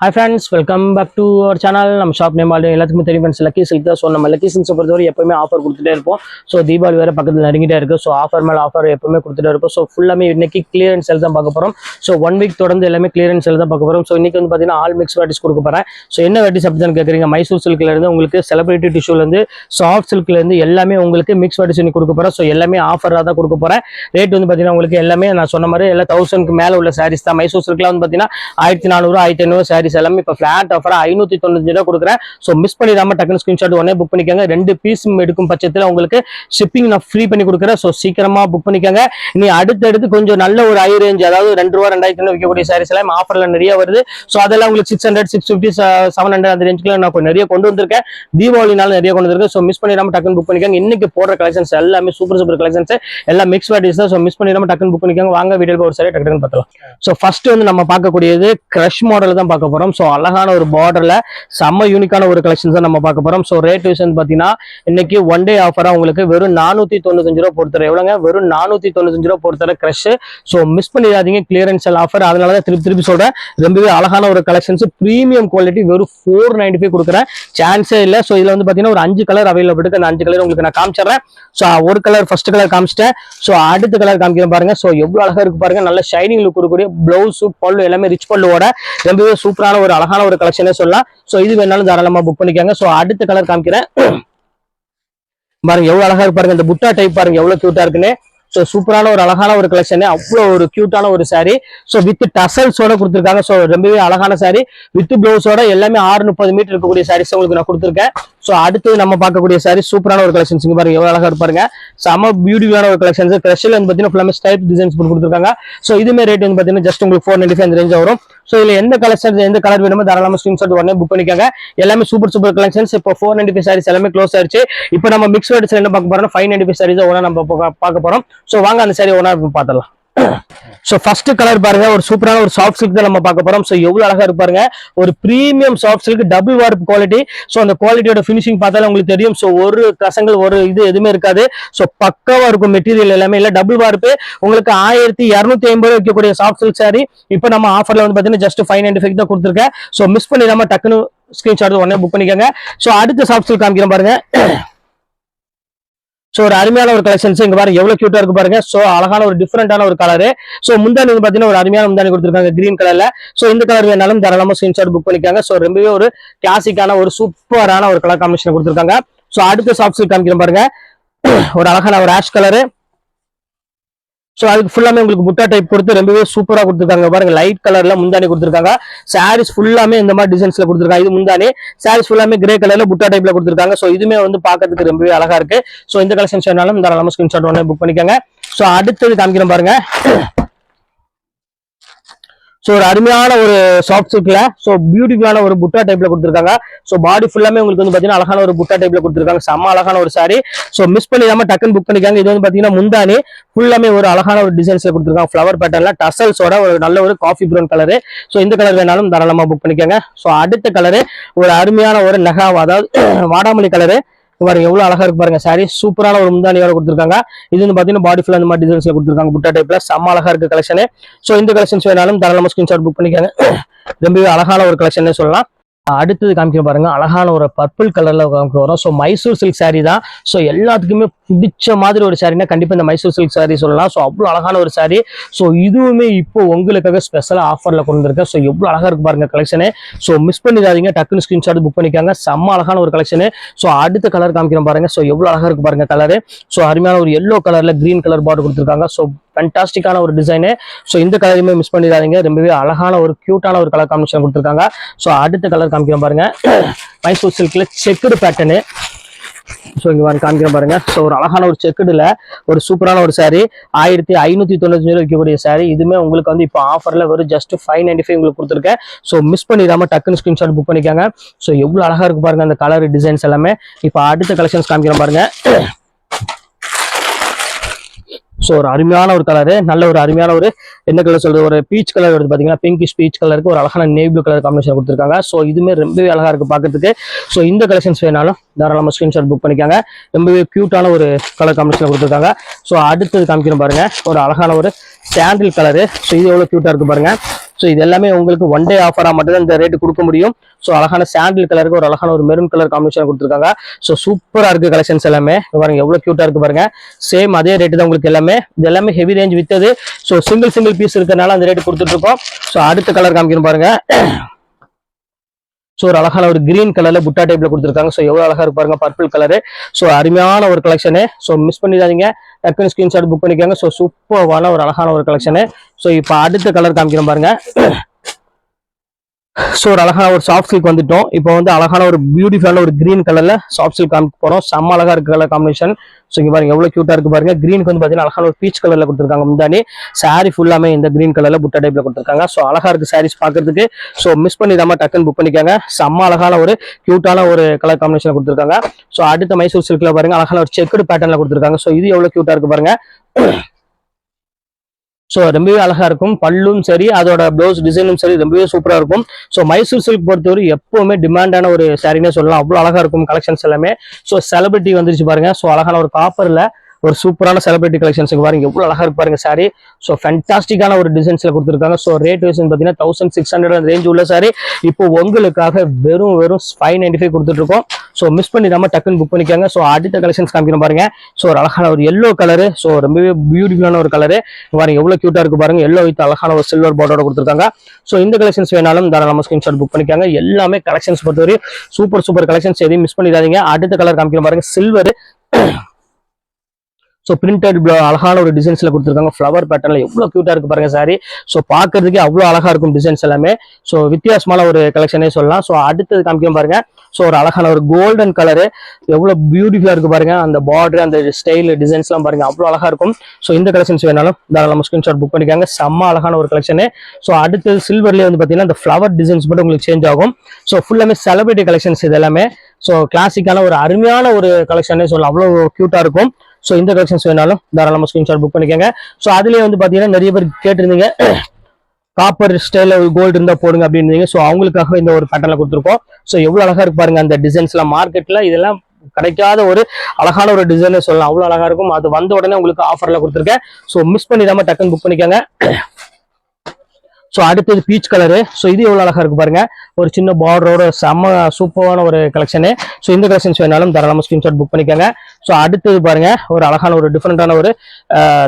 Hi friends, welcome back to our channel. நம்ம shop name already எல்லாத்துக்குமே தெரியும் friends, lucky silk தான். So நம்ம லக்கி சில்க்ஸை பொறுத்தவரை எப்பவுமே ஆஃபர் கொடுத்துட்டே இருப்போம். ஸோ தீபாவளி வேறு பக்கத்தில் நெருங்கிட்டே இருக்குது. ஸோ ஆஃபர் மேலே ஆஃபர் எப்பவுமே கொடுத்துட்டே இருப்போம். ஸோ ஃபுல்லாமே இன்னைக்கு கிளியரன்ஸ் சேல் தான் பார்க்க போகிறோம். ஸோ 1 வீக் தொடர்ந்து எல்லாமே கிளியரன்ஸ் சேல் தான் பார்க்க போகிறோம். ஸோ இன்னைக்கு வந்து பார்த்தீங்கன்னா ஆல் மிக்ஸ் வெரைட்டிஸ் கொடுக்க போகிறேன். ஸோ என்ன வெரைட்டிஸ் அப்படி தான் கேட்குறீங்க? மைசூர் சில்க்லேருந்து உங்களுக்கு செலிபிரிட்டி டிஷ்யூலேருந்து சாஃப்ட் சில்க்லேருந்து எல்லாமே உங்களுக்கு மிக்ஸ் வெரைட்டிஸ் இன்னைக்கு கொடுக்க போகிறேன். ஸோ எல்லாமே ஆஃபராக தான் கொடுக்க போகிறேன். ரேட் வந்து பார்த்தீங்கன்னா உங்களுக்கு எல்லாமே நான் சொன்ன மாதிரி எல்லாம் 1000க்கு மேலே உள்ள சாரீஸ் தான். மைசூர் சில்க்லாம் வந்து பார்த்தீங்கன்னா 1400 1500 சாரீஸ் எல்லாமே இப்போ ஃபிளாட் ஆஃபர் 595 ரூபா கொடுக்குறேன். ஸோ மிஸ் பண்ணிடாம டக்குனு ஸ்கிரீன்ஷாட் உடனே புக் பண்ணிக்கோங்க. 2 பீஸ் எடுக்கும் பட்சத்தில் உங்களுக்கு ஷிப்பிங் நான் ஃப்ரீ பண்ணி கொடுக்குறேன். ஸோ சீக்கிரமா புக் பண்ணிக்கோங்க. இனி அடுத்தடுத்து கொஞ்சம் நல்ல ஒரு ஹை ரேஞ்ச், அதாவது 2 ரூபா 2000 விற்கக்கூடிய சாரீஸ் எல்லாம் ஆஃபர்ல நிறைய வருது. ஸோ அதெல்லாம் உங்களுக்கு 600 650 700 அந்த ரேஞ்சுக்குள்ள நான் நிறைய கொண்டு வந்திருக்கேன். தீபாவளினால நிறைய கொண்டு வந்திருக்கேன். ஸோ மிஸ் பண்ணிடாம டக்குனு புக் பண்ணிக்கோங்க. இன்னைக்கு போடுற கலெக்ஷன்ஸ் எல்லாமே சூப்பர் கலெக்ஷன்ஸ், எல்லாம் மிக்ஸ் வெரைட்டிஸ் தான். ஸோ மிஸ் பண்ணிடாம டக்குனு புக் பண்ணிக்கோங்க. வாங்க வீடியோ ஒரு சாரி டக்குனு பார்த்தலாம். ஸோ ஃபர்ஸ்ட் வந்து நம்ம பார்க்கக்கூடியது கிரஷ் மாடல் தான் பார்க்க போறோம். ஸோ அழகான ஒரு பார்டர்ல செம்ம யூனிக்கான ஒரு கலெக்ஷன்ஸ் தான் நம்ம பார்க்க போறோம். ஸோ ரேட் வைஸ் வந்து பாத்தீங்கன்னா இன்னைக்கு 1 டே ஆஃபரா உங்களுக்கு வெறும் 495 ரூபா பொறுத்தர. எவ்வளவுங்க? வெறும் 495 ரூபா பொறுத்தர கிரஷ். ஸோ மிஸ் பண்ணிடாதீங்க, கிளியரன்ஸ் ஆஃபர். அதனாலதான் திருப்பி சொல்றேன், ரொம்பவே அழகான ஒரு கலெக்ஷன்ஸ், பிரீமியம் குவாலிட்டி. வெறும் 495 கொடுக்குறேன், சான்ஸே இல்லை. ஸோ இதுல வந்து பாத்தீங்கன்னா ஒரு 5 கலர் அவைலபிள் இருக்கு. அந்த 5 கலர் உங்களுக்கு நான் காமிச்சிடுறேன். ஸோ ஒரு கலர் ஃபர்ஸ்ட் கலர் காமிச்சிட்டேன். ஸோ அடுத்த கலர் காமிக்கிறேன் பாருங்க. ஸோ எவ்வளவு அழகா இருக்கு பாருங்க. நல்ல ஷைனிங் லுக் கொடுக்கக்கூடிய பிளவுஸ் பல்லு எல்லாமே ரிச் பல்லுவோட ரொம்பவே சூப்பரான ஒரு அழகான ஒரு கலெக்ஷனே சொல்லலாம். ஸோ இது வேணாலும் தாராளமா புக் பண்ணிக்கோங்க. ஸோ அடுத்த கலர் காமிக்கிறேன் பாருங்க. எவ்வளவு அழகா இருக்கு பாருங்க. இந்த புட்டா டைப் பாருங்க எவ்வளவு கியூட்டா இருக்குன்னு. ஸோ சூப்பரான ஒரு அழகான ஒரு கலெக்ஷன், அவ்வளோ ஒரு கியூட்டான ஒரு சாரி. ஸோ வித் டசல்ஸோட கொடுத்துருக்காங்க. ஸோ ரொம்பவே அழகான சாரி வித் பிளவுஸோட எல்லாமே 630 மீட்டர் இருக்கக்கூடிய சாரீஸ் உங்களுக்கு நான் கொடுத்துருக்கேன். ஸோ அடுத்து நம்ம பார்க்கக்கூடிய சாரி சூப்பரான ஒரு கலெக்ஷன்ஸ் பாருங்க எவ்வளவு அழகா இருப்பாருங்க. செம பியூட்டிஃபுல்லான ஒரு கலெக்ஷன்ஸ். கிரஷ்ல வந்து பார்த்தீங்கன்னா ஃபுல்லாமே ஸ்டைப் டிசைன்ஸ் போட்டு கொடுத்துருக்காங்க. ஸோ இதுமே ரேட் வந்து பார்த்தீங்கன்னா ஜஸ்ட் உங்களுக்கு 495 அந்த ரேஞ்ச் வரும். ஸோ இதுல எந்த கலெக்ஷன் எந்த கலர் வேணுமோ தாராளமா ஸ்கிரீன்ஷாட் உடனே புக் பண்ணிக்காங்க. எல்லாமே சூப்பர் கலெக்ஷன்ஸ். இப்போ 495 சாரீஸ் எல்லாமே க்ளோஸ் ஆயிடுச்சு. இப்போ நம்ம மிக்ஸ் வெரைட்டிஸ் என்ன பார்க்க போறோம்? 595 சாரீஸ் ஒன்னா நம்ம பார்க்க போறோம். ஸோ வாங்க அந்த சாரி ஒன்னா பார்த்துடலாம். சோ ஃபர்ஸ்ட் கலர் பாருங்க, ஒரு சூப்பரான ஒரு சாஃப்ட் சில்க் தான் நம்ம பார்க்க போறோம். சோ எவ்வளவு அழகா இருக்கு பாருங்க. ஒரு premium soft silk, double warp quality. So அந்த குவாலிட்டியோட ஃபினிஷிங் பார்த்தாலே உங்களுக்கு தெரியும். சோ ஒரு கசங்கள் ஒரு இது எதுவுமே இருக்காது. சோ பக்காவா இருக்கும் மெட்டீரியல் எல்லாமே. இல்ல டபுள் வார்ப்பு உங்களுக்கு 1250 வைக்கக்கூடிய சாஃப்ட் சில்க் சாரி இப்போ நம்ம ஆஃபர்ல வந்து பாத்தீங்கன்னா ஜஸ்ட் 595 தான் கொடுத்துருக்கேன். சோ மிஸ் பண்ணிடாம டக்குன்னு ஸ்கிரீன்ஷாட் உடனே புக் பண்ணிக்கோங்க. சோ அடுத்த சாஃப்ட் சில்க் காமிக்கிறேன் பாருங்க. சோ ஒரு அருமையான ஒரு கலெக்ஷன்ஸ் இங்க பாருங்க எவ்வளவு கியூட்டா இருக்கு பாருங்க. சோ அழகான ஒரு டிஃபரெண்டான ஒரு கலர். சோ முந்தானி வந்து பாத்தீங்கன்னா ஒரு அருமையான முந்தானி கொடுத்துருக்காங்க கிரீன் கலர்ல. சோ இந்த கலர் வேணாலும் தாராளமா ஸ்கிரீன்ஷாட் புக் பண்ணிக்காங்க. சோ ரொம்பவே ஒரு கிளாசிக்கான ஒரு சூப்பரான ஒரு கலர் காம்பினேஷன் கொடுத்துருக்காங்க. சோ அடுத்த சாஃப்ட் சில்க் காமிக்கிறேன் பாருங்க. ஒரு அழகான ஒரு ஆஷ் கலரு. சோ அதுக்கு ஃபுல்லாமே உங்களுக்கு புட்டா டைப் கொடுத்து ரொம்பவே சூப்பரா கொடுத்துருக்காங்க பாருங்க. லைட் கலர்ல முந்தானி கொடுத்துருக்காங்க. சாரீஸ் ஃபுல்லாமே இந்த மாதிரி டிசைன்ஸ்ல கொடுத்துருக்காங்க. இது முந்தானி. சாரீஸ் ஃபுல்லாமே கிரே கலர்ல புட்டா டைப்ல கொடுத்துருக்காங்க. சோ இதுமே வந்து பாக்கிறதுக்கு ரொம்பவே அழகா இருக்கு. சோ இந்த கலெக்ஷன்ஸ் வேணாலும் தாராளமா ஸ்கிரீன்ஷாட் உடனே புக் பண்ணிக்கோங்க. சோ அடுத்தது காமிக்கிறேன் பாருங்க. சோ ஒரு அருமையான ஒரு சாஃப்ட் சில்க்ல சோ பியூட்டிஃபுல்லான ஒரு புட்டா டைப்ல கொடுத்துருக்காங்க. சோ பாடி ஃபுல்லாமே உங்களுக்கு வந்து பாத்தீங்கன்னா அழகான ஒரு புட்டா டைப்ல கொடுத்துருக்காங்க. செம்ம அழகான ஒரு சாரி. சோ மிஸ் பண்ணிடாம டக்குன்னு புக் பண்ணிக்காங்க. இது வந்து பாத்தீங்கன்னா முந்தானி ஃபுல்லாமே ஒரு அழகான ஒரு டிசைன்ஸ்ல கொடுத்துருக்காங்க. ஃபிளவர் பேட்டர்ன்ல டசல்ஸோட ஒரு நல்ல ஒரு காஃபி ப்ரௌன் கலரு. சோ இந்த கலர் வேணாலும் தாராளமா புக் பண்ணிக்கோங்க. சோ அடுத்த கலரு ஒரு அருமையான ஒரு நெகாவா, அதாவது வாடாமல்லி கலரு பாருங்க எவ்வளவு அழகா இருக்கு பாருங்க. சாரி சூப்பரான ஒரு முந்தானியோட கொடுத்துருக்காங்க. இது வந்து பாத்தீங்கன்னா பாடி ஃபுல்லா இந்த மாதிரி டிசைன்ஸ்ல கொடுத்துருக்காங்க புட்டா டைப்ல. செம்ம அழகா இருக்கு கலெக்ஷன். சோ இந்த கலெக்ஷன்ஸ் வேணாலும் தாராளமா ஸ்கிரீன்ஷாட் புக் பண்ணிக்காங்க. ரொம்பவே அழகான ஒரு கலெக்ஷன் சொல்லலாம். அடுத்தது காமிக்க பாருங்க, அழகான ஒரு பர்பிள் கலர்ல காமிக்க வரும். ஸோ மைசூர் சில்க் சாரி தான். ஸோ எல்லாத்துக்குமே பிடிச்ச மாதிரி ஒரு சாரினா கண்டிப்பா இந்த மைசூர் சில்க் சாரி சொல்லலாம். ஸோ அவ்வளவு அழகான ஒரு சாரி. ஸோ இதுவுமே இப்போ உங்களுக்காக ஸ்பெஷலா ஆஃபர்ல கொண்டு வந்திருக்கேன். ஸோ எவ்வளவு அழகா இருக்கு பாருங்க கலெக்ஷனு. ஸோ மிஸ் பண்ணிடாதீங்க, டக்குன்னு ஸ்கிரீன்ஷாட் புக் பண்ணிக்காங்க. செம்ம அழகான ஒரு கலெக்ஷனு. ஸோ அடுத்த கலர் காமிக்கிறேன் பாருங்க. ஸோ எவ்வளவு அழகா இருக்கு பாருங்க கலரு. ஸோ அருமையான ஒரு எல்லோ கலர்ல கிரீன் கலர் பார்டர் கொடுத்துருக்காங்க. ஸோ ஃபேண்டாஸ்டிக்கான ஒரு டிசைனு. ஸோ இந்த கலருமே மிஸ் பண்ணிடாதீங்க. ரொம்பவே அழகான ஒரு கியூட்டான ஒரு கலர் காம்பினேஷன் கொடுத்துருக்காங்க. ஸோ அடுத்த கலர் காமிக்கிறேன் பாருங்க. மைசூர் சில்க்ல செக்குடு பேட்டர்னு. ஸோ இங்க பாருங்க காமிக்கிறேன் பாருங்க. ஸோ ஒரு அழகான ஒரு செக்குடுல ஒரு சூப்பரான ஒரு சாரி 1595 வைக்கக்கூடிய சாரி. இதுமே உங்களுக்கு வந்து இப்போ ஆஃபர்ல வெறும் ஜஸ்ட் 595 உங்களுக்கு கொடுத்துருக்கேன். ஸோ மிஸ் பண்ணிடாம டக்குன்னு ஸ்கிரீன்ஷாட் புக் பண்ணிக்காங்க. ஸோ எவ்வளவு அழகா இருக்கு பாருங்க அந்த கலர் டிசைன்ஸ் எல்லாமே. இப்போ அடுத்த கலெக்ஷன்ஸ் காமிக்கிறேன் பாருங்க. ஸோ ஒரு அருமையான ஒரு கலரு, நல்ல ஒரு அருமையான ஒரு என்ன கலர் சொல்றது, ஒரு பீச் கலர் வருது பாத்தீங்கன்னா, பிங்கிஷ் பீச் கலருக்கு ஒரு அழகான நேவி ப்ளூ கலர் காம்பினேஷன் கொடுத்துருக்காங்க. ஸோ இதுமே ரொம்பவே அழகா இருக்கு பாக்கிறதுக்கு. ஸோ இந்த கலெக்ஷன்ஸ் வேணாலும் தாராளமா ஸ்கிரீன்ஷாட் புக் பண்ணிக்காங்க. ரொம்பவே கியூட்டான ஒரு கலர் காம்பினேஷன் கொடுத்துருக்காங்க. ஸோ அடுத்தது காமிக்கிறோம் பாருங்க, ஒரு அழகான ஒரு சாண்டில் கலரு. ஸோ இது எவ்வளவு கியூட்டா இருக்கு பாருங்க. ஸோ இது எல்லாமே உங்களுக்கு ஒன் டே ஆஃபரா மட்டும் தான் இந்த ரேட்டு கொடுக்க முடியும். ஸோ அழகான சாண்டில் கலருக்கு ஒரு அழகான ஒரு மெரூன் கலர் காம்பினேஷன் கொடுத்துருக்காங்க. ஸோ சூப்பரா இருக்கு கலெக்ஷன்ஸ் எல்லாமே. பாருங்க எவ்வளவு கியூட்டா இருக்கு பாருங்க. சேம் அதே ரேட்டு தான் உங்களுக்கு எல்லாமே. இது எல்லாமே ஹெவி ரேஞ்ச் வித்தது. ஸோ சிங்கிள் பீஸ் இருக்கனால அந்த ரேட்டு கொடுத்துட்டு இருக்கோம். ஸோ அடுத்த கலர் காமிக்கணும் பாருங்க. ஸோ ஒரு அழகான ஒரு கிரீன் கலர்ல புட்டா டைப்ல கொடுத்துருக்காங்க. ஸோ எவ்வளவு அழகா இருக்கு பாருங்க, பர்பிள் கலரு. ஸோ அருமையான ஒரு கலெக்ஷனு. ஸோ மிஸ் பண்ணிடாதீங்க, டக்குனு ஸ்கிரீன்ஷாட் புக் பண்ணிக்கோங்க. ஸோ சூப்பரான ஒரு அழகான ஒரு கலெக்ஷனு. ஸோ இப்போ அடுத்த கலர் காமிக்கிறோம் பாருங்க. ஸோ ஒரு அழகான ஒரு சாஃப்ட் சில்க் வந்துட்டோம். இப்போ வந்து அழகான ஒரு பியூட்டிஃபுல்லான ஒரு கிரீன் கலர்ல சாஃப்ட் சில்க் காமிக்க போறோம். செம்ம அழகா இருக்கு கலர் காம்பினேஷன். ஸோ இங்க பாருங்க எவ்வளவு கியூட்டா இருக்கு பாருங்க. கிரீனுக்கு வந்து பாத்தீங்கன்னா அழகான ஒரு பீச் கலர்ல கொடுத்துருக்காங்க. முந்தானி சாரி ஃபுல்லாமே இந்த கிரீன் கலர்ல புட்டா டைப்ல கொடுத்துருக்காங்க. ஸோ அழகா இருக்கு சாரீஸ் பாக்குறதுக்கு. ஸோ மிஸ் பண்ணிடாம டக்குன்னு புக் பண்ணிக்காங்க. செம்ம அழகான ஒரு கியூட்டான ஒரு கலர் காம்பினேஷன் கொடுத்துருக்காங்க. ஸோ அடுத்த மைசூர் சில்க்ல பாருங்க அழகான ஒரு செக்குடு பேட்டர்ல கொடுத்துருக்காங்க. ஸோ இது எவ்வளவு கியூட்டா இருக்கு பாருங்க. ஸோ ரொம்பவே அழகா இருக்கும். பல்லும் சரி, அதோட ப்ளவுஸ் டிசைனும் சரி ரொம்பவே சூப்பரா இருக்கும். ஸோ மைசூர் சில்க் பொறுத்தவரை எப்பவுமே டிமாண்டான ஒரு சாரினே சொல்லலாம். அவ்வளவு அழகா இருக்கும் கலெக்ஷன்ஸ் எல்லாமே. ஸோ செலிபிரிட்டி வந்துருச்சு பாருங்க. ஸோ அழகான ஒரு காப்பர்ல ஒரு சூப்பரான செலிபிரிட்டி கலெக்ஷன்ஸுக்கு பாருங்க எவ்வளவு அழகா இருக்கு பாருங்க சாரி. ஸோ ஃபேண்டாஸ்டிக்கான ஒரு டிசைன்ஸ்ல கொடுத்துருக்காங்க. ஸோ ரேட் வைஸ் பார்த்தீங்கன்னா 1600 ரேஞ்ச் உள்ள சாரி இப்போ உங்களுக்காக வெறும் 595 கொடுத்துட்டு இருக்கோம். ஸோ மிஸ் பண்ணிடாம டக்குன்னு புக் பண்ணிக்காங்க. ஸோ அடுத்த கலெக்ஷன்ஸ் காமிக்கிறோம் பாருங்க. ஸோ ஒரு அழகான ஒரு எல்லோ கலரு. ஸோ ரொம்பவே பியூட்டிஃபுல்லான ஒரு கலரு பாருங்க, எவ்வளவு கியூட்டா இருக்கு பாருங்க. எல்லோ வித் அழகான ஒரு சில்வர் பார்டரோட கொடுத்துருக்காங்க. ஸோ இந்த கலெக்ஷன்ஸ் வேணாலும் தாராளமா ஸ்கிரீன்ஷாட் புக் பண்ணிக்காங்க. எல்லாமே கலெக்ஷன்ஸ் பொறுத்தவரை சூப்பர் கலெக்ஷன்ஸ், எதையும் மிஸ் பண்ணிடாதீங்க. அடுத்த கலர் காமிக்கிறோம் பாருங்க, சில்வர். ஸோ பிரிண்டட் அழகான ஒரு டிசைன்ஸ்ல கொடுத்துருக்காங்க. ஃபிளவர் பேட்டர்ல எவ்வளவு கியூட்டா இருக்கு பாருங்க சாரி. ஸோ பாக்குறதுக்கே அவ்வளவு அழகா இருக்கும் டிசைன்ஸ் எல்லாமே. ஸோ வித்தியாசமான ஒரு கலெக்ஷனே சொல்லலாம். ஸோ அடுத்தது காமிக்கிறோம் பாருங்க. ஸோ ஒரு அழகான ஒரு கோல்டன் கலரு, எவ்வளவு பியூட்டிஃபுல்லா இருக்கு பாருங்க. அந்த பார்டர், அந்த ஸ்டைல், டிசைன்ஸ் எல்லாம் பாருங்க அவ்வளவு அழகா இருக்கும். ஸோ இந்த கலெக்ஷன்ஸ் வேணாலும் தாராளமா ஸ்கிரீன்ஷாட் புக் பண்ணிக்காங்க. செம்ம அழகான ஒரு கலெக்ஷனு. ஸோ அடுத்தது சில்வர்லேயே வந்து பாத்தீங்கன்னா இந்த ஃபிளவர் டிசைன்ஸ் மட்டும் உங்களுக்கு சேஞ்ச் ஆகும். ஸோ ஃபுல்லாமே செலிபிரிட்டி கலெக்ஷன்ஸ் இது எல்லாமே. ஸோ கிளாசிக்கான ஒரு அருமையான ஒரு கலெக்ஷனே சொல்லலாம். அவ்வளவு கியூட்டா இருக்கும். ஸோ இந்த கலெக்ஷன்ஸ் வேணாலும் தாராளமா ஸ்கிரீன்ஷாட் புக் பண்ணிக்கோங்க. ஸோ அதுலேயே வந்து பாத்தீங்கன்னா நிறைய பேர் கேட்டிருந்தீங்க காப்பர் ஸ்டைல கோல்டு இருந்தா போடுங்க அப்படின்னு. ஸோ அவங்களுக்காக இந்த ஒரு பேட்டர்ல கொடுத்துருக்கோம். ஸோ எவ்வளவு அழகா இருக்கு பாருங்க அந்த டிசைன்ஸ் எல்லாம். மார்க்கெட்ல இதெல்லாம் கிடைக்காத ஒரு அழகான ஒரு டிசைன் சொல்லலாம். அவ்வளவு அழகா இருக்கும். அது வந்த உடனே உங்களுக்கு ஆஃபர்ல கொடுத்துருக்கேன். ஸோ மிஸ் பண்ணிடாம டக்குன்னு புக் பண்ணிக்கோங்க. ஸோ அடுத்தது பீச் கலரு. ஸோ இது எவ்வளவு அழகா இருக்கு பாருங்க. ஒரு சின்ன பார்டரோட செம்ம சூப்பரான ஒரு கலெக்ஷனு. ஸோ இந்த கலெக்ஷன்ஸ் வேணாலும் தாராளமா ஸ்கிரீன்ஷாட் புக் பண்ணிக்கோங்க. ஸோ அடுத்தது பாருங்க ஒரு அழகான ஒரு டிஃப்ரெண்டான ஒரு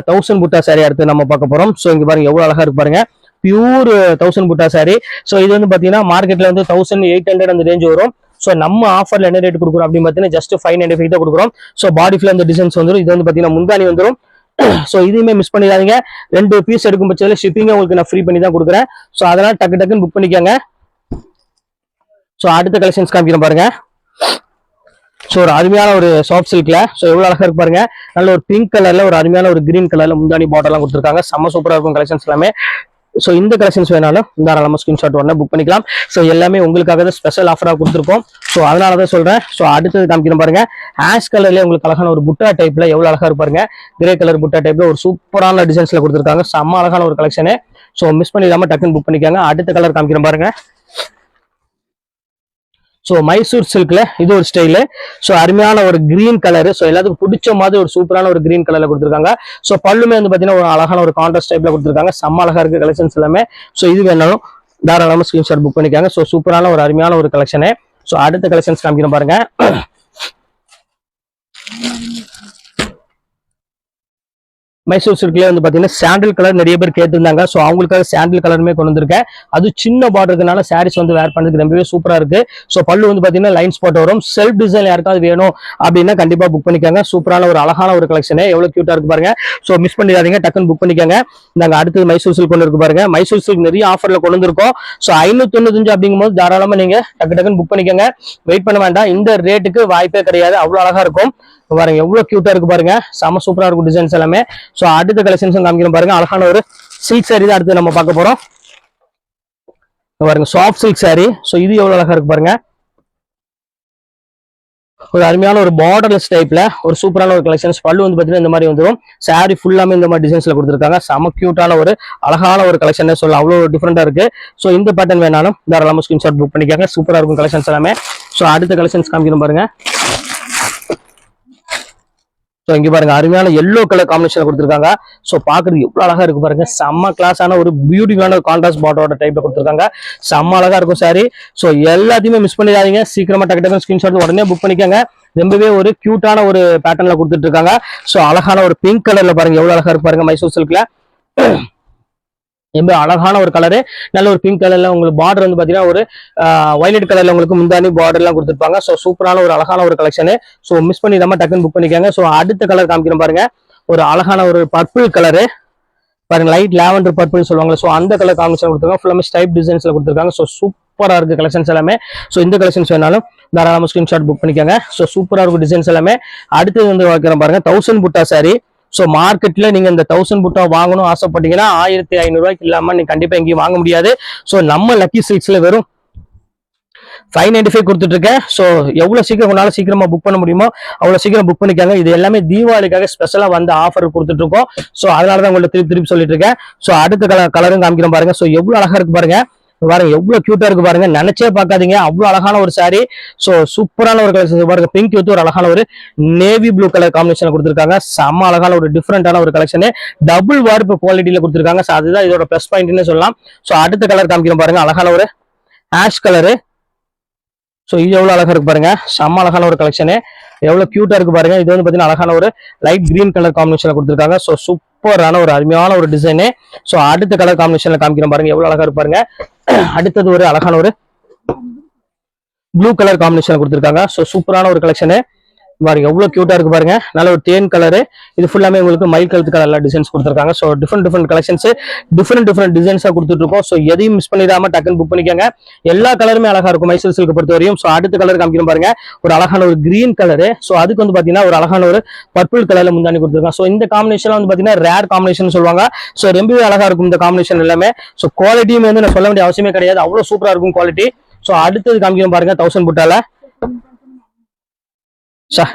1000 புட்டா சாரி அடுத்து நம்ம பார்க்க போறோம். ஸோ இங்க பாருங்க எவ்வளவு அழகா இருக்கு பாருங்க. பியூர் 1000 புட்டா சாரி. ஸோ இது வந்து பாத்தீங்கன்னா மார்க்கெட்ல வந்து 1800 அந்த ரேஞ்ச் வரும். ஸோ நம்ம ஆஃபர்ல என்ன ரேட் கொடுக்குறோம் அப்படின்னு பாத்தீங்கன்னா ஜஸ்ட் 595 தான் கொடுக்குறோம். ஸோ பாடி ஃபுல்லா இந்த டிசைன்ஸ் வந்துடும். இது வந்து பாத்தீங்கன்னா முந்தானி வந்துடும். ஸோ இதுவுமே மிஸ் பண்ணிடாதீங்க. 2 பீஸ் எடுக்கும் பட்சத்தில் ஷிப்பிங் உங்களுக்கு நான் ஃப்ரீ பண்ணி தான் கொடுக்குறேன். ஸோ அதனால டக்குன்னு புக் பண்ணிக்கோங்க. ஸோ அடுத்த கலெக்ஷன்ஸ் காமிக்கிறேன் பாருங்க. ஸோ ஒரு அருமையான ஒரு சாஃப்ட் சில்க்ல. ஸோ எவ்வளவு அழகா இருக்கு பாருங்க. நல்ல ஒரு பிங்க் கலர்ல ஒரு அருமையான ஒரு கிரீன் கலர்ல முந்தானி பார்டர்லாம் கொடுத்துருக்காங்க. செம்ம சூப்பரா இருக்கும் கலெக்ஷன்ஸ் எல்லாமே. ஸோ இந்த கலெக்ஷன்ஸ் வேணாலும் தாராளமா ஸ்கிரீன்ஷாட் உடனே புக் பண்ணிக்கலாம். ஸோ எல்லாமே உங்களுக்காக தான் ஸ்பெஷல் ஆஃபராக கொடுத்துருக்கோம். ஸோ அதனால தான் சொல்றேன். ஸோ அடுத்தது காமிக்கிறேன் பாருங்க. ஆஷ் கலர்ல உங்களுக்கு அழகான ஒரு புட்டா டைப்ல எவ்வளவு அழகா இருப்பாருங்க. கிரே கலர் புட்டா டைப்ல ஒரு சூப்பரான டிசைன்ஸ்ல கொடுத்துருக்காங்க. செம்ம அழகான ஒரு கலெக்ஷனு. ஸோ மிஸ் பண்ணிடாம டக்குன்னு புக் பண்ணிக்காங்க. அடுத்த கலர் காமிக்கிறேன் பாருங்க. ஸோ மைசூர் சில்க்ல இது ஒரு ஸ்டைலு. ஸோ அருமையான ஒரு கிரீன் கலர். ஸோ எல்லாத்துக்கும் பிடிச்ச மாதிரி ஒரு சூப்பரான ஒரு கிரீன் கலர்ல கொடுத்துருக்காங்க. ஸோ பல்லுமே வந்து பாத்தீங்கன்னா ஒரு அழகான ஒரு கான்ட்ராஸ்ட் டைப்ல கொடுத்துருக்காங்க. செம்ம அழகா இருக்கு கலெக்ஷன்ஸ் எல்லாமே. ஸோ இது வேணாலும் தாராளமா ஸ்கிரீன்ஷாட் புக் பண்ணிக்காங்க. ஸோ சூப்பரான ஒரு அருமையான ஒரு கலெக்ஷனு. ஸோ அடுத்த கலெக்ஷன்ஸ் காமிக்கிறோம் பாருங்க. மைசூர் சில்க்ல வந்து பாத்தீங்கன்னா சாண்டில் கலர் நிறைய பேர் கேட்டிருந்தாங்க. ஸோ அவங்களுக்காக சாண்டில் கலருமே கொண்டு வந்திருக்கேன். அது சின்ன பார்டருக்குனால சாரீஸ் வந்து வேர் பண்ணுறதுக்கு ரொம்பவே சூப்பரா இருக்கு. ஸோ பல்லு வந்து பாத்தீங்கன்னா லைன்ஸ் போட்டு வரும். செல்ஃப் டிசைன் யாருக்காவது வேணும் அப்படின்னா கண்டிப்பா புக் பண்ணிக்காங்க. சூப்பரான ஒரு அழகான ஒரு கலெக்ஷன். எவ்வளவு கியூட்டா இருக்கு பாருங்க. ஸோ மிஸ் பண்ணிடாதீங்க, டக்குன்னு புக் பண்ணிக்காங்க. நாங்க அடுத்தது மைசூர் சில்க் கொண்டு இருக்கு பாருங்க. மைசூர் சில்க் நிறைய ஆஃபர்ல கொண்டு வந்திருக்கோம். ஸோ 595 அப்படிங்கும்போது தாராளமா நீங்க டக்குன்னு புக் பண்ணிக்கோங்க. வெயிட் பண்ண வேண்டாம். இந்த ரேட்டுக்கு வாய்ப்பே கிடையாது. அவ்வளவு அழகா இருக்கும் பாருங்க. எவ்வளவு கியூட்டா இருக்கு பாருங்க. செம சூப்பரா இருக்கும் டிசைன்ஸ் எல்லாமே. சோ அடுத்த கலெக்ஷன்ஸ் காமிக்கிறோம் பாருங்க. அழகான ஒரு சில்க் சாரி தான் அடுத்து நம்ம பார்க்க போறோம். பாருங்க சாஃப்ட் சில்க் சாரி. சோ இது எவ்வளவு அழகா இருக்கு பாருங்க. ஒரு அருமையான ஒரு பார்டர்லெஸ் டைப்ல ஒரு சூப்பரான ஒரு கலெக்ஷன்ஸ். பல்லு வந்து பாத்தீங்கன்னா இந்த மாதிரி வந்துடும். சாரி ஃபுல்லாமே இந்த மாதிரி டிசைன்ஸ்ல கொடுத்துருக்காங்க. செம கியூட்டான ஒரு அழகான ஒரு கலெக்ஷன் சொல்லலாம். அவ்வளவு டிஃப்ரெண்டா இருக்கு. சோ இந்த பேட்டர்ன் வேணாலும் தாராளமா ஸ்கிரீன்ஷாட் புக் பண்ணிக்காங்க. சூப்பரா இருக்கும் கலெக்ஷன்ஸ் எல்லாமே. சோ அடுத்த கலெக்ஷன்ஸ் காமிக்கிறோம் பாருங்க. ஸோ இங்க பாருங்க அருமையான எல்லோ கலர் காம்பினேஷன் கொடுத்துருக்காங்க. ஸோ பாக்குறதுக்கு எவ்வளவு அழகா இருக்கு பாருங்க. செம்ம கிளாஸான ஒரு பியூட்டிஃபுல்லான ஒரு கான்ட்ராஸ்ட் பார்டரோட டைப்ல கொடுத்துருக்காங்க. செம்ம அழகா இருக்கும் சாரி. ஸோ எல்லாத்தையுமே மிஸ் பண்ணிடாதீங்க. சீக்கிரமா டக்கு டக்கு ஸ்கிரீன்ஷாட் உடனே புக் பண்ணிக்கோங்க. ரொம்பவே ஒரு கியூட்டான ஒரு பேட்டர்ன்ல கொடுத்துட்டு இருக்காங்க. ஸோ அழகான ஒரு பிங்க் கலர்ல பாருங்க எவ்வளவு அழகா இருக்கு பாருங்க. மைசூர் சில்க்ல ரொம்ப அழகான ஒரு கலரு. நல்ல ஒரு பிங்க் கலர்ல உங்களுக்கு பார்டர் வந்து பாத்தீங்கன்னா ஒரு வயலட் கலர்ல உங்களுக்கு முந்தானி பார்டர் எல்லாம் கொடுத்துருப்பாங்க. ஸோ சூப்பரான ஒரு அழகான ஒரு கலெக்ஷன். ஸோ மிஸ் பண்ணிடாம டக்குன்னு புக் பண்ணிக்கோங்க. ஸோ அடுத்த கலர் காமிக்கிறேன் பாருங்க. ஒரு அழகான ஒரு பர்பிள் கலரு பாருங்க. லைட் லாவெண்டர் பர்பிள் சொல்லுவாங்க. ஸோ அந்த கலர் காம்பினேஷன் கொடுத்துருக்காங்க. ஃபுல்லாமே ஸ்டைப் டிசைன்ஸ்ல கொடுத்துருக்காங்க. ஸோ சூப்பரா இருக்கு கலெக்ஷன்ஸ் எல்லாமே. ஸோ இந்த கலெக்ஷன்ஸ் வேணாலும் தாராளமா ஸ்கிரீன்ஷாட் புக் பண்ணிக்கோங்க. ஸோ சூப்பரா இருக்கும் டிசைன்ஸ் எல்லாமே. அடுத்தது வந்து வைக்கிறேன் பாருங்க 1000 புட்டா சாரி. ஸோ மார்க்கெட்ல நீங்க இந்த 1000 புட்டா வாங்கணும் ஆசைப்பட்டீங்கன்னா 1500 ரூபாய்க்கு இல்லாம நீங்க கண்டிப்பா எங்கேயும் வாங்க முடியாது. ஸோ நம்ம லக்கி சில்க்ஸ்ல வெறும் 595 கொடுத்துட்டு இருக்கேன். ஸோ எவ்வளவு சீக்கிரம் உங்களால சீக்கிரமா புக் பண்ண முடியுமோ அவ்வளவு சீக்கிரம் புக் பண்ணிக்காங்க. இது எல்லாமே தீபாவளிக்காக ஸ்பெஷலா வந்து ஆஃபர் கொடுத்துட்டு இருக்கோம். ஸோ அதனாலதான் உங்களை திருப்பி திருப்பி சொல்லிட்டு இருக்கேன். ஸோ அடுத்த கலரும் காமிக்கிறேன் பாருங்க. ஸோ எவ்வளவு அழகா இருக்கு பாருங்க. பாருங்க எவ்வளவு கியூட்டா இருக்கு பாருங்க. நினைச்சே பார்க்காதீங்க அவ்வளவு அழகான ஒரு சாரி. ஸோ சூப்பரான ஒரு கலெக்ஷன் பாருங்க. பிங்க் வித் ஒரு அழகான ஒரு நேவி ப்ளூ கலர் காம்பினேஷன் கொடுத்துருக்காங்க. செம்ம அழகான ஒரு டிஃபரெண்டான ஒரு கலெக்ஷன். டபுள் வார்ப்பு குவாலிட்டியில கொடுத்துருக்காங்க. ஸோ அதுதான் இதோட பிளஸ் பாயிண்ட்னு சொல்லலாம். ஸோ அடுத்த கலர் காமிக்கிறோம் பாருங்க. அழகான ஒரு ஆஷ் கலரு. ஸோ இது எவ்வளவு அழகா இருக்கு பாருங்க. செம்ம அழகான ஒரு கலெக்ஷனு. எவ்வளவு கியூட்டா இருக்கு பாருங்க. இது வந்து பாத்தீங்கன்னா அழகான ஒரு லைட் கிரீன் கலர் காம்பினேஷன்ல கொடுத்துருக்காங்க. ஸோ சூப்பரான ஒரு அருமையான ஒரு டிசைனு. ஸோ அடுத்த கலர் காம்பினேஷன்ல காமிக்கிறோம் பாருங்க. எவ்வளவு அழகா இருக்கு பாருங்க. அடுத்தது ஒரு அழகான ஒரு ப்ளூ கலர் காம்பினேஷன் கொடுத்துருக்காங்க. ஸோ சூப்பரான ஒரு கலெக்ஷனு பாருங்க. எவ்வளவு கியூட்டா இருக்கு பாருங்க. நல்ல ஒரு தேன் கலரு. இது ஃபுல்லாமே உங்களுக்கு மயில் கழுத்து கலர்ல டிசைன்ஸ் கொடுத்துருக்காங்க. ஸோ டிஃப்ரெண்ட் கலெக்ஷன்ஸ் டிஃப்ரெண்ட் டிசைன்ஸா கொடுத்துட்டு இருக்கோம். ஸோ எதையும் மிஸ் பண்ணிடாம டக்குன்னு புக் பண்ணிக்கோங்க. எல்லா கலருமே அழகா இருக்கும் மைசூர் சில்க் பொறுத்த வரையும். ஸோ அடுத்த கலர் காமிக்கிறோம் பாருங்க. ஒரு அழகான ஒரு கிரீன் கலரு. ஸோ அதுக்கு வந்து பாத்தீங்கன்னா ஒரு அழகான ஒரு பர்பிள் கலர்ல முந்தானி கொடுத்துருக்காங்க. ஸோ இந்த காம்பினேஷன் வந்து பாத்தீங்கன்னா ரேர் காம்பினேஷன் சொல்லுவாங்க. ஸோ ரொம்பவே அழகா இருக்கும் இந்த காம்பினேஷன் எல்லாமே. ஸோ குவாலிட்டியும் வந்து நான் சொல்ல வேண்டிய அவசியமே கிடையாது. அவ்வளவு சூப்பரா இருக்கும் குவாலிட்டி. ஸோ அடுத்தது காமிக்கிறோம் பாருங்க 1000 புட்டால.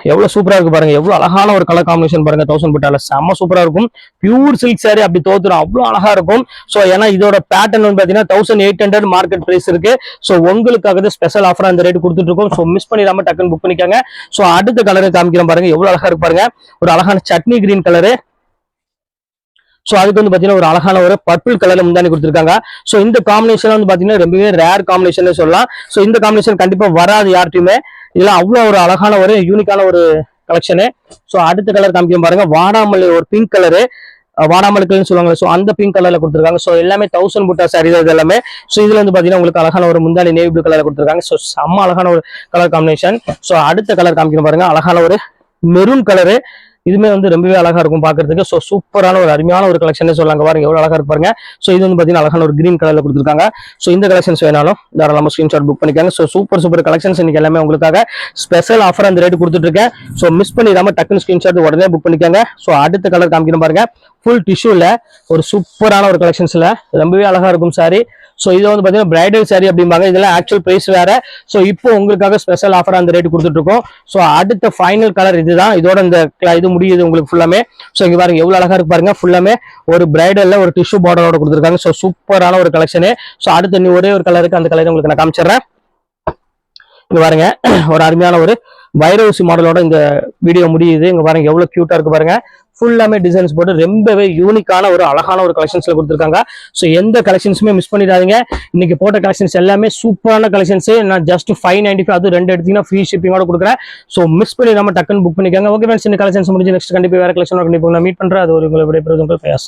எவ்வளவு சூப்பரா இருக்கு பாருங்க. எவ்வளவு அழகான ஒரு கலர் காம்பினேஷன் பாருங்க. 1000 புட்டால செம்ம சூப்பரா இருக்கும். பியூர் சில்க் சாரி அப்படி தோத்துரும் அவ்வளவு அழகா இருக்கும். சோ ஏன்னா இதோட பேட்டர்ன் வந்து பாத்தீங்கன்னா 1800 மார்க்கெட் பிரைஸ் இருக்கு. சோ உங்களுக்காக ஸ்பெஷல் ஆஃபரா இந்த ரேட் கொடுத்துட்டு இருக்கோம். சோ மிஸ் பண்ணிடாம டக்குன்னு புக் பண்ணிக்கோங்க. சோ அடுத்த கலரை காமிக்கிறேன் பாருங்க. எவ்வளவு அழகா இருக்கு பாருங்க. ஒரு அழகான சட்னி கிரீன் கலரு. சோ அதுக்கு வந்து பாத்தீங்கன்னா ஒரு அழகான ஒரு பர்பிள் கலர்ல முந்தானி கொடுத்துருக்காங்க. சோ இந்த காம்பினேஷன் வந்து பாத்தீங்கன்னா ரொம்பவே ரேர் காம்பினேஷன் சொல்லலாம். சோ இந்த காம்பினேஷன் கண்டிப்பா வராது யார்ட்டையுமே. இதெல்லாம் அவ்வளவு ஒரு அழகான ஒரு யூனிக்கான ஒரு கலெக்ஷனு. சோ அடுத்த கலர் காமிக்கும் பாருங்க. வாடாமல்லி ஒரு பிங்க் கலரு. வாடாமல்லி கலர்னு சொல்லுவாங்க. சோ அந்த பிங்க் கலர்ல கொடுத்துருக்காங்க. சோ எல்லாமே 1000 புட்டா சாரி இது எல்லாமே. சோ இதுல வந்து பாத்தீங்கன்னா உங்களுக்கு அழகான ஒரு முந்தானி நேவி ப்ளூ கலர்ல கொடுத்துருக்காங்க. சோ செம்ம அழகான ஒரு கலர் காம்பினேஷன். சோ அடுத்த கலர் காமிக்கணும் பாருங்க. அழகான ஒரு மெரூன் கலரு. இதுமே வந்து ரொம்பவே அழகா இருக்கும் பாக்குறதுக்கு. சோ சூப்பரான ஒரு அருமையான ஒரு கலெக்ஷன் சொல்லாங்க பாருங்க. எவ்வளவு அழகா இருப்பாருங்க. சோ இது வந்து பாத்தீங்கன்னா அழகான ஒரு கிரீன் கலர்ல கொடுத்துருக்காங்க. சோ இந்த கலெக்ஷன்ஸ் வேணாலும் தாராளமா ஸ்கிரீன்ஷாட் புக் பண்ணிக்காங்க. சோ சூப்பர் கலெக்ஷன்ஸ் இன்னைக்கு எல்லாமே உங்களுக்காக ஸ்பெஷல் ஆஃபர் அந்த ரேட் கொடுத்துட்டு இருக்கேன். சோ மிஸ் பண்ணிடாம டக்குன்னு ஸ்கிரீன்ஷாட் உடனே புக் பண்ணிக்காங்க. சோ அடுத்த கலர் காமிக்கிறேன் பாருங்க. ஃபுல் டிஷ்யூல ஒரு சூப்பரான ஒரு கலெக்ஷன்ஸ்ல ரொம்பவே அழகா இருக்கும் சாரி. சோ இது வந்து பாத்தீங்கன்னா பிரைடல் சாரி அப்படிம்பாங்க. இதெல்லாம் ஆக்சுவல் பிரைஸ் வேற. சோ இப்போ உங்களுக்காக ஸ்பெஷல் ஆஃபர் அந்த ரேட் கொடுத்துட்டு இருக்கோம். சோ அடுத்த ஃபைனல் கலர் இதுதான். இதோட இந்த இது முடியுது உங்களுக்கு ஃபுல்லாமே. சோ இங்க பாருங்க எவ்வளவு அழகா இருக்கு பாருங்க. ஃபுல்லாமே ஒரு பிரைடல்ல ஒரு டிஷ்யூ பார்டரோட கொடுத்துருக்காங்க. சோ சூப்பரான ஒரு கலெக்ஷனு. சோ அடுத்து நீ ஒரே ஒரு கலருக்கு அந்த கலர் உங்களுக்கு நான் காமிச்சிடுறேன். இங்க பாருங்க ஒரு அருமையான ஒரு வைரவசி மாடலோட இந்த வீடியோ முடியுது. இங்க பாருங்க எவ்வளவு கியூட்டா இருக்கு பாருங்க. ஃபுல்லாமே டிசைன்ஸ் போட்டு ரொம்பவே யூனிக்கான ஒரு அழகான ஒரு கலெக்ஷன்ஸ்ல கொடுத்துருக்காங்க. ஸோ எந்த கலெக்ஷன்ஸுமே மிஸ் பண்ணிடாதீங்க. இன்னைக்கு போட்ட கலெக்ஷன்ஸ் எல்லாமே சூப்பரான கலெக்ஷன்ஸ். நான் ஜஸ்ட் 595 அது 2 எடுத்தீங்கன்னா ஃப்ரீ ஷிப்பிங்கோட கொடுக்குறேன். ஸோ மிஸ் பண்ணிடாம டக்குன்னு புக் பண்ணிக்கோங்க. ஓகே ஃப்ரெண்ட்ஸ், இந்த கலெக்ஷன்ஸ் முடிஞ்சு நெக்ஸ்ட் கண்டிப்பா வேற கலெக்ஷன் மீட் பண்றேன். அது ஒரு உங்களை விடைபெறுவது உங்கள் பிரயாஸ்.